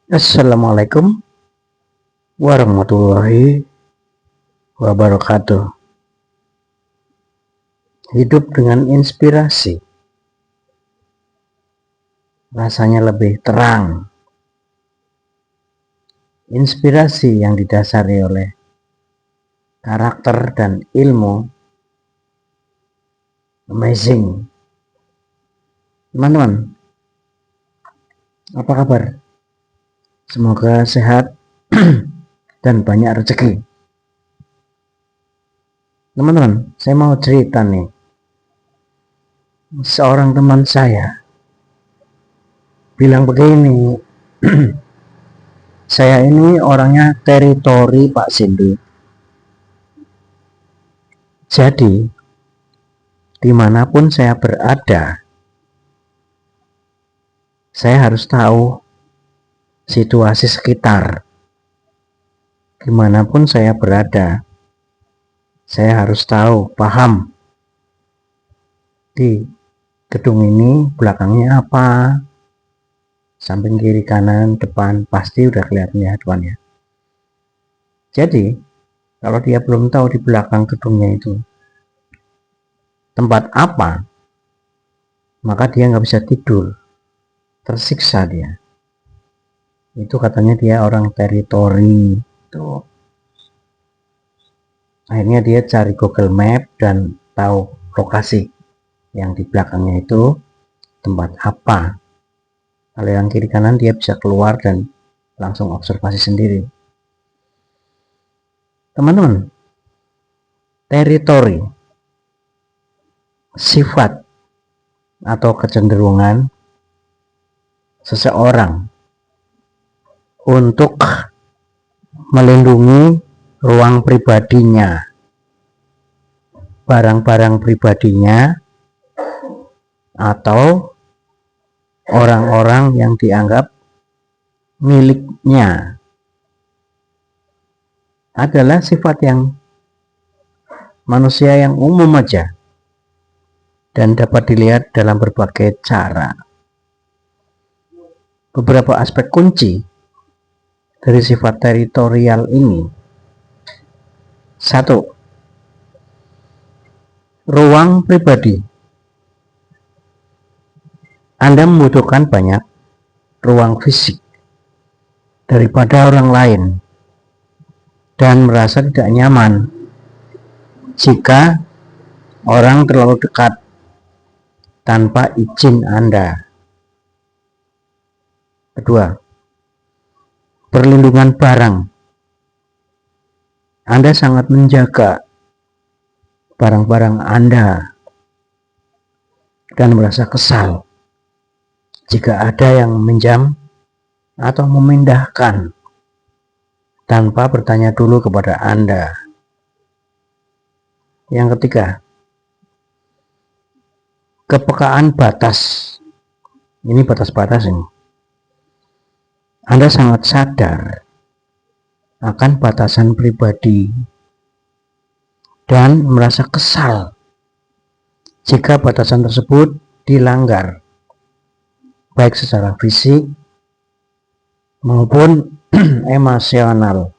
Assalamualaikum warahmatullahi wabarakatuh. Hidup dengan inspirasi rasanya lebih terang. Inspirasi yang didasari oleh karakter dan ilmu amazing. Teman-teman, apa kabar? Semoga sehat dan banyak rezeki. Teman-teman, saya mau cerita nih. Seorang teman saya bilang begini, saya ini orangnya teritori Pak Cindy. Jadi, dimanapun saya berada, saya harus tahu situasi sekitar. Dimanapun saya berada, saya harus tahu, paham di gedung ini belakangnya apa, samping kiri kanan depan pasti udah kelihatan ya depannya. Jadi kalau dia belum tahu di belakang gedungnya itu tempat apa, maka dia nggak bisa tidur, tersiksa dia. Itu katanya dia orang teritori. Tuh. Akhirnya dia cari Google Map dan tahu lokasi yang di belakangnya itu tempat apa. Kalau yang kiri kanan dia bisa keluar dan langsung observasi sendiri. Teman-teman, teritori, sifat atau kecenderungan seseorang untuk melindungi ruang pribadinya, barang-barang pribadinya, atau orang-orang yang dianggap miliknya adalah sifat yang manusia yang umum aja dan dapat dilihat dalam berbagai cara. Beberapa aspek kunci dari sifat teritorial ini: 1. Ruang pribadi. Anda membutuhkan banyak ruang fisik daripada orang lain dan merasa tidak nyaman jika orang terlalu dekat tanpa izin Anda. Kedua, perlindungan barang. Anda sangat menjaga barang-barang Anda dan merasa kesal jika ada yang meminjam atau memindahkan tanpa bertanya dulu kepada Anda. Yang ketiga, kepekaan batas. Ini batas-batas ini. Anda sangat sadar akan batasan pribadi dan merasa kesal jika batasan tersebut dilanggar, baik secara fisik maupun emosional.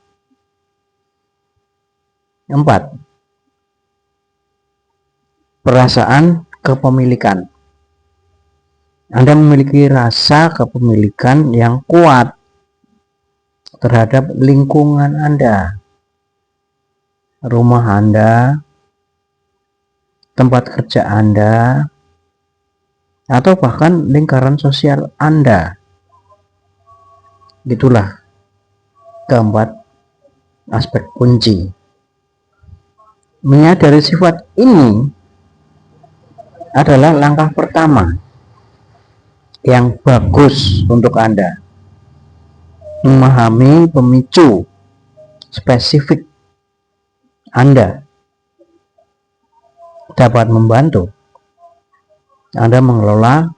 4. Perasaan kepemilikan. Anda memiliki rasa kepemilikan yang kuat terhadap lingkungan Anda, rumah Anda, tempat kerja Anda, atau bahkan lingkaran sosial Anda. Itulah keempat aspek kunci. Menyadari sifat ini adalah langkah pertama yang bagus untuk Anda. Memahami pemicu spesifik Anda dapat membantu Anda mengelola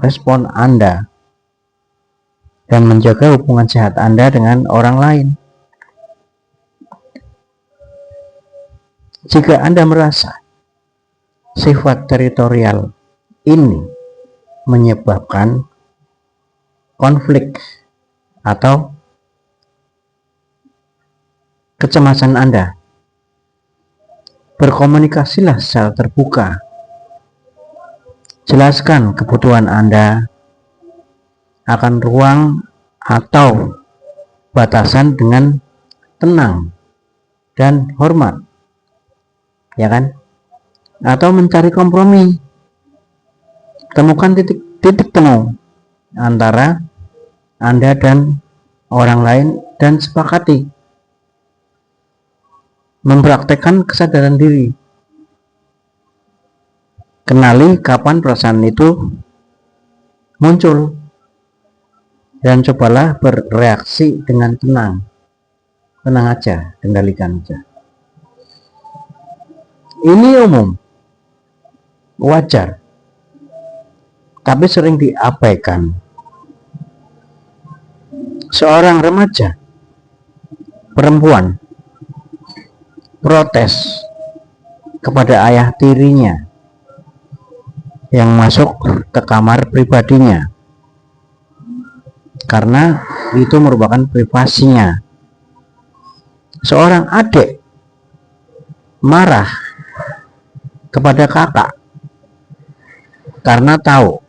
respon Anda dan menjaga hubungan sehat Anda dengan orang lain. Jika Anda merasa sifat teritorial ini menyebabkan konflik atau kecemasan Anda. Berkomunikasilah secara terbuka. Jelaskan kebutuhan Anda akan ruang atau batasan dengan tenang dan hormat, ya kan? Atau mencari kompromi. Temukan titik temu antara Anda dan orang lain dan sepakati. Mempraktekkan kesadaran diri. Kenali kapan perasaan itu muncul dan cobalah bereaksi dengan tenang. Tenang aja, kendalikan aja. Ini umum, wajar, tapi sering diabaikan. Seorang remaja perempuan protes kepada ayah tirinya yang masuk ke kamar pribadinya karena itu merupakan privasinya. Seorang adik marah kepada kakak karena tahu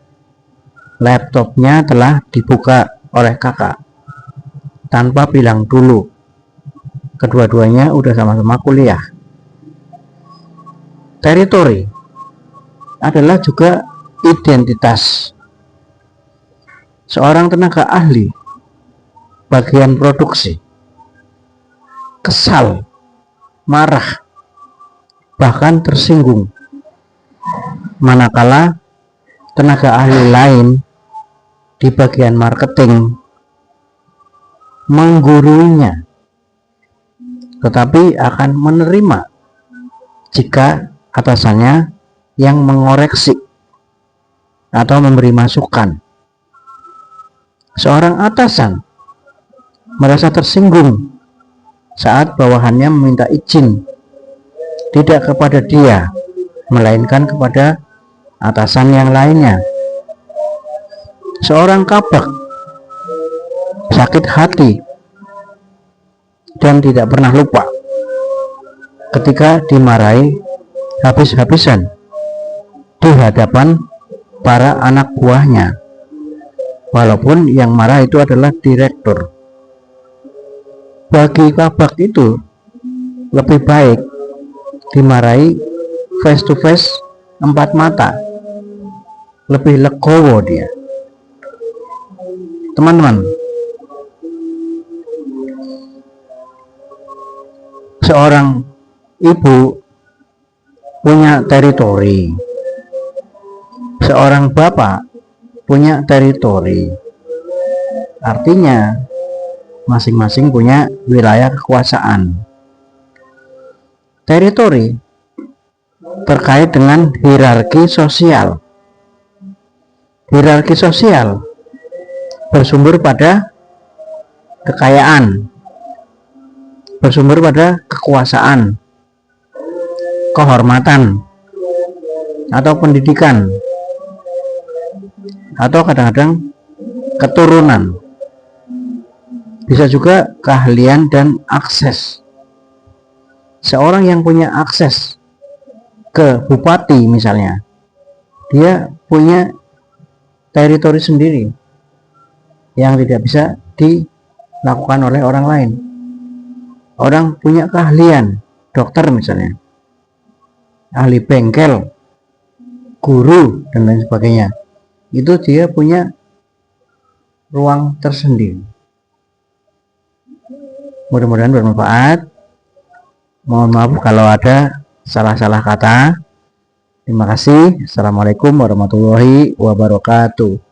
laptopnya telah dibuka oleh kakak tanpa bilang dulu. Kedua-duanya udah sama-sama kuliah. Teritori adalah juga identitas. Seorang tenaga ahli bagian produksi kesal, marah, bahkan tersinggung, manakala tenaga ahli lain di bagian marketing mengguruinya, tetapi akan menerima jika atasannya yang mengoreksi atau memberi masukan. Seorang atasan merasa tersinggung saat bawahannya meminta izin tidak kepada dia, melainkan kepada atasan yang lainnya. Seorang kabak sakit hati dan tidak pernah lupa ketika dimarahi habis-habisan di hadapan para anak buahnya, walaupun yang marah itu adalah direktur. Bagi kabak itu lebih baik dimarahi face to face, empat mata, lebih legowo dia. Teman-teman, seorang ibu punya teritori, seorang bapak punya teritori. Artinya masing-masing punya wilayah kekuasaan. Teritori terkait dengan hierarki sosial. Hierarki sosial bersumber pada kekayaan, bersumber pada kekuasaan, kehormatan, atau pendidikan, atau kadang-kadang keturunan. Bisa juga keahlian dan akses. Seorang yang punya akses ke bupati misalnya, dia punya teritori sendiri yang tidak bisa dilakukan oleh orang lain. Orang punya keahlian, dokter misalnya, ahli bengkel, guru, dan lain sebagainya, itu dia punya ruang tersendiri. Mudah-mudahan bermanfaat. Mohon maaf kalau ada salah-salah kata. Terima kasih. Assalamualaikum warahmatullahi wabarakatuh.